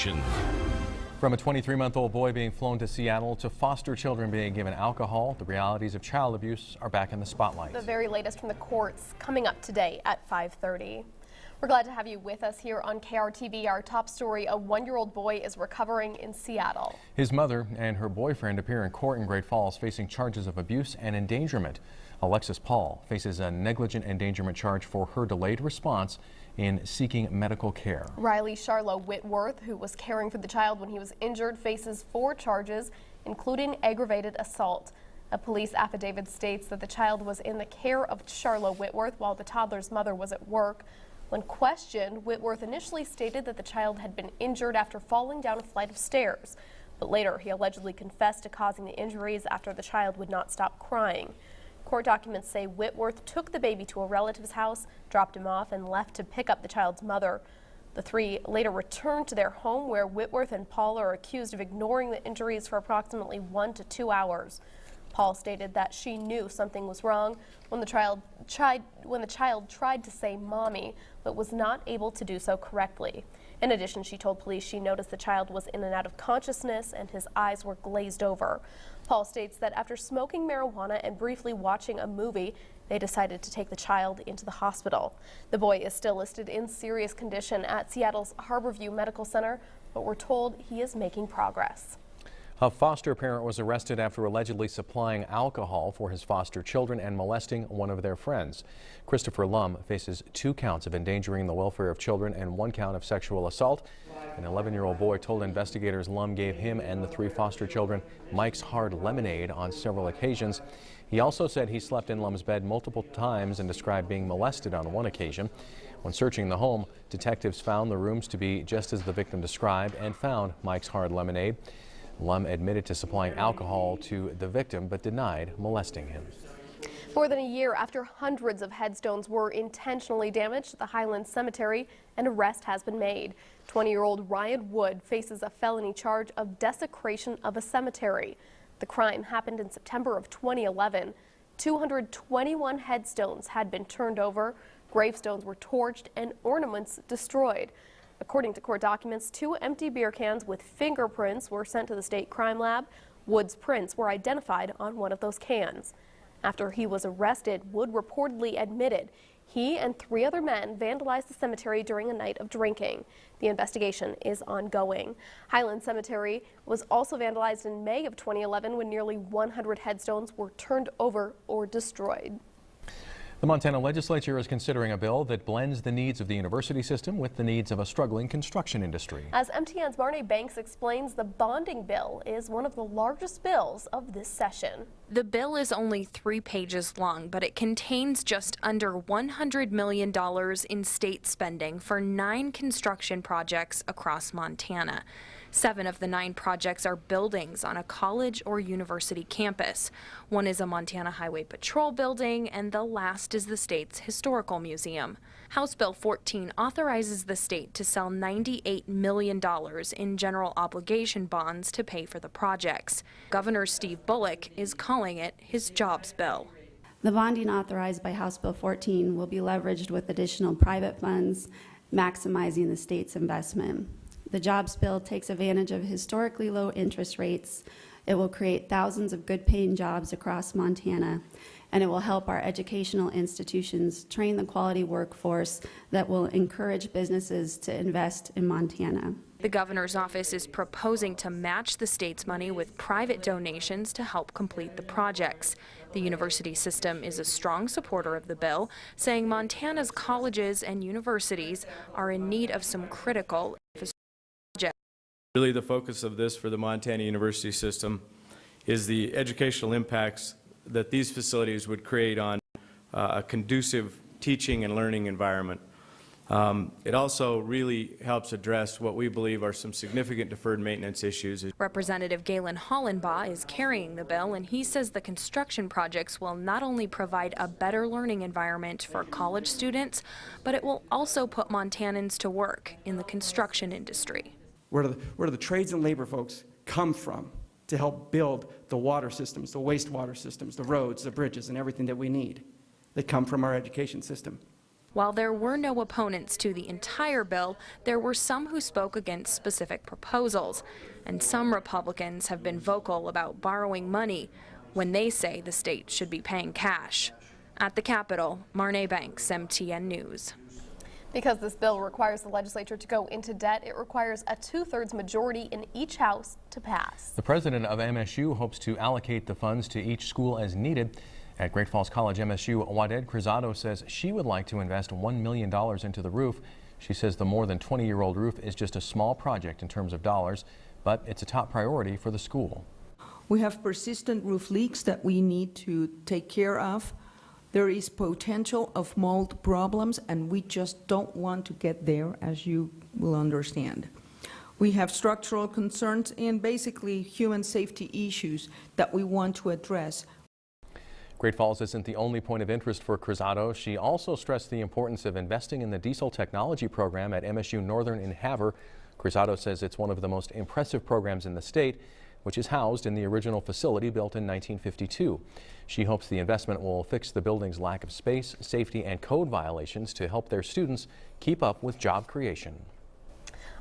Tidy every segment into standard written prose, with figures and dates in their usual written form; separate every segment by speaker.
Speaker 1: action.
Speaker 2: From a 23-month-old boy being flown to Seattle to foster children being given alcohol, the realities of child abuse are back in the spotlight.
Speaker 3: The very latest from the courts coming up today at 5:30. We're glad to have you with us here on KRTV. Our top story, a 1-year-old boy is recovering in Seattle.
Speaker 2: His mother and her boyfriend appear in court in Great Falls facing charges of abuse and endangerment. Alexis Paul faces a negligent endangerment charge for her delayed response in seeking medical care.
Speaker 3: Riley Charlo-Whitworth, who was caring for the child when he was injured, faces 4 charges, including aggravated assault. A police affidavit states that the child was in the care of Charlo-Whitworth while the toddler's mother was at work. When questioned, Whitworth initially stated that the child had been injured after falling down a flight of stairs, but later he allegedly confessed to causing the injuries after the child would not stop crying. Court documents say Whitworth took the baby to a relative's house, dropped him off, and left to pick up the child's mother. The 3 later returned to their home, where Whitworth and Paul are accused of ignoring the injuries for approximately 1 to 2 hours. Paul stated that she knew something was wrong when the child tried to say "mommy," but was not able to do so correctly. In addition, she told police she noticed the child was in and out of consciousness and his eyes were glazed over. Paul states that after smoking marijuana and briefly watching a movie, they decided to take the child into the hospital. The boy is still listed in serious condition at Seattle's Harborview Medical Center, but we're told he is making progress.
Speaker 2: A foster parent was arrested after allegedly supplying alcohol for his foster children and molesting one of their friends. Christopher Lum faces 2 counts of endangering the welfare of children and 1 count of sexual assault. An 11-year-old boy told investigators Lum gave him and the 3 foster children Mike's Hard Lemonade on several occasions. He also said he slept in Lum's bed multiple times and described being molested on one occasion. When searching the home, detectives found the rooms to be just as the victim described and found Mike's Hard Lemonade. Lum admitted to supplying alcohol to the victim but denied molesting him.
Speaker 3: More than a year after hundreds of headstones were intentionally damaged at the Highlands Cemetery, an arrest has been made. 20-year-old Ryan Wood faces a felony charge of desecration of a cemetery. The crime happened in September of 2011. 221 headstones had been turned over, gravestones were torched, and ornaments destroyed. According to court documents, 2 empty beer cans with fingerprints were sent to the state crime lab. Wood's prints were identified on one of those cans. After he was arrested, Wood reportedly admitted he and 3 other men vandalized the cemetery during a night of drinking. The investigation is ongoing. Highland Cemetery was also vandalized in May of 2011 when nearly 100 headstones were turned over or destroyed.
Speaker 2: The Montana legislature is considering a bill that blends the needs of the university system with the needs of a struggling construction industry.
Speaker 3: As MTN's Marnie Banks explains, the bonding bill is one of the largest bills of this session.
Speaker 4: The bill is only 3 pages long, but it contains just under $100 million in state spending for 9 construction projects across Montana. 7 of the 9 projects are buildings on a college or university campus. One is a Montana Highway Patrol building, and the last is the state's historical museum. House Bill 14 authorizes the state to sell $98 million in general obligation bonds to pay for the projects. Governor Steve Bullock is calling it his jobs bill.
Speaker 5: The bonding authorized by House Bill 14 will be leveraged with additional private funds, maximizing the state's investment. The jobs bill takes advantage of historically low interest rates. It will create thousands of good-paying jobs across Montana, and it will help our educational institutions train the quality workforce that will encourage businesses to invest in Montana.
Speaker 4: The governor's office is proposing to match the state's money with private donations to help complete the projects. The university system is a strong supporter of the bill, saying Montana's colleges and universities are in need of some critical infrastructure.
Speaker 6: Really, the focus of this for the Montana university system is the educational impacts that these facilities would create on a conducive teaching and learning environment. It also really helps address what we believe are some significant deferred maintenance issues.
Speaker 4: Representative Galen Hollenbaugh is carrying the bill, and he says the construction projects will not only provide a better learning environment for college students, but it will also put Montanans to work in the construction industry.
Speaker 7: Where do the trades and labor folks come from to help build the water systems, the wastewater systems, the roads, the bridges, and everything that we need? They come from our education system.
Speaker 4: While there were no opponents to the entire bill, there were some who spoke against specific proposals. And some Republicans have been vocal about borrowing money when they say the state should be paying cash. At the Capitol, Marnay Banks, MTN News.
Speaker 3: Because this bill requires the legislature to go into debt, it requires a 2/3 majority in each house to pass.
Speaker 2: The president of MSU hopes to allocate the funds to each school as needed. At Great Falls College, MSU Waded Cruzado says she would like to invest $1 million into the roof. She says the more than 20-year-old roof is just a small project in terms of dollars, but it's a top priority for the school.
Speaker 1: We have persistent roof leaks that we need to take care of. There is potential of mold problems, and we just don't want to get there, as you will understand. We have structural concerns and basically human safety issues that we want to address.
Speaker 2: Great Falls isn't the only point of interest for Cruzado. She also stressed the importance of investing in the diesel technology program at MSU Northern in Havre. Cruzado says it's one of the most impressive programs in the state, which is housed in the original facility built in 1952. She hopes the investment will fix the building's lack of space, safety, and code violations to help their students keep up with job creation.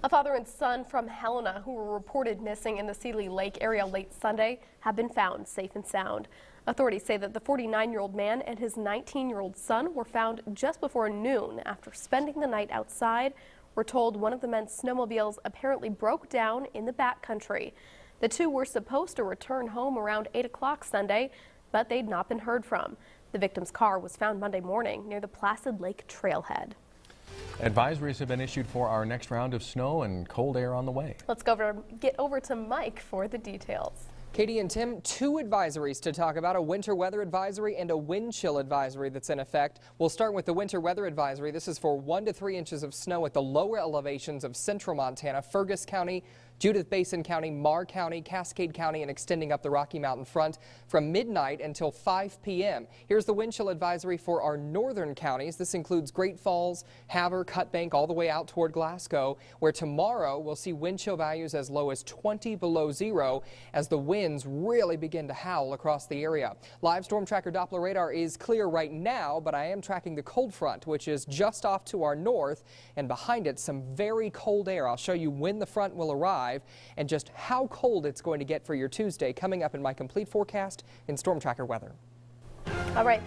Speaker 3: A father and son from Helena who were reported missing in the Seeley Lake area late Sunday have been found safe and sound. Authorities say that the 49-year-old man and his 19-year-old son were found just before noon after spending the night outside. We're told one of the men's snowmobiles apparently broke down in the backcountry. The two were supposed to return home around 8 o'clock Sunday, but they'd not been heard from. The victim's car was found Monday morning near the Placid Lake trailhead.
Speaker 2: Advisories have been issued for our next round of snow and cold air on the way.
Speaker 3: Let's get over to Mike for the details.
Speaker 8: Katie and Tim, two advisories to talk about, a winter weather advisory and a wind chill advisory that's in effect. We'll start with the winter weather advisory. This is for 1 to 3 inches of snow at the lower elevations of central Montana, Fergus County, Judith Basin County, Marr County, Cascade County, and extending up the Rocky Mountain front from midnight until 5 p.m. Here's the wind chill advisory for our northern counties. This includes Great Falls, Havre, Cut Bank, all the way out toward Glasgow, where tomorrow we'll see wind chill values as low as 20 below zero as the winds really begin to howl across the area. Live storm tracker Doppler radar is clear right now, but I am tracking the cold front, which is just off to our north, and behind it some very cold air. I'll show you when the front will arrive and just how cold it's going to get for your Tuesday coming up in my complete forecast in Storm Tracker weather.
Speaker 3: All right.